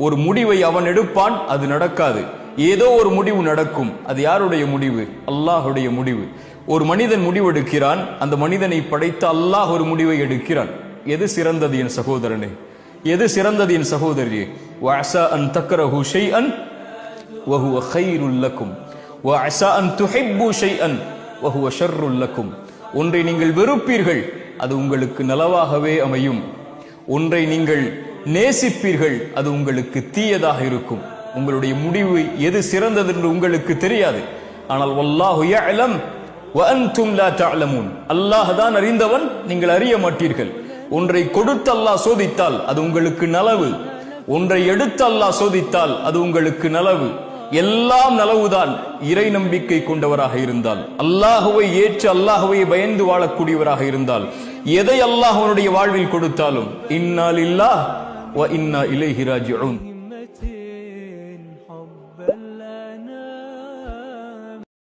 ஒரு முடிவை அவன் எடுப்பான், அது நடக்காது. ஏதோ ஒரு முடிவு நடக்கும். அது யாருடைய முடிவு? அல்லாஹுடைய முடிவு. ஒரு மனிதன் முடிவெடுக்கிறான், அந்த மனிதனை படைத்த அல்லாஹ் ஒரு முடிவை எடுக்கிறான். எது சிறந்தது என் சகோதரனே? எது சிறந்தது என் சகோதரியே? வஅஸா அன் தக்ரஹு ஷைஅன் வஹுவ கைருல் லக்கும் வஅஸா அன் துஹிப்பு ஷைஅன் வஹுவ ஷர்ருல் லக்கும். ஒன்றை நீங்கள் வெறுப்பீர்கள், அது உங்களுக்கு நலவாகவே அமையும். ஒன்றை நீங்கள் நேசிப்பீர்கள், அது உங்களுக்கு தீயதாக இருக்கும். உங்களுடைய முடிவு எது சிறந்தது என்று உங்களுக்கு தெரியாது. ஆனால் வல்லாஹு யஅலம் வ அன்தும் லா தஅலமூன். அல்லாஹ் தான் அறிந்தவன், நீங்கள் அறிய மாட்டீர்கள். ஒன்றை கொடுத்து அல்லாஹ் சோதித்தால் அது உங்களுக்கு நலவு. ஒன்றை எடுத்து அல்லாஹ் சோதித்தால் அது உங்களுக்கு நலவு. எல்லாம் நலவுதான் இறை நம்பிக்கை கொண்டவராக இருந்தால், அல்லாஹுவை ஏற்று அல்லாஹுவை பயந்து வாழக்கூடியவராக இருந்தால். எதை அல்லாஹ் அவனுடைய வாழ்வில் கொடுத்தாலும் இன்னா லில்லாஹ் வ இன்னா இலைஹி ராஜிஊன்.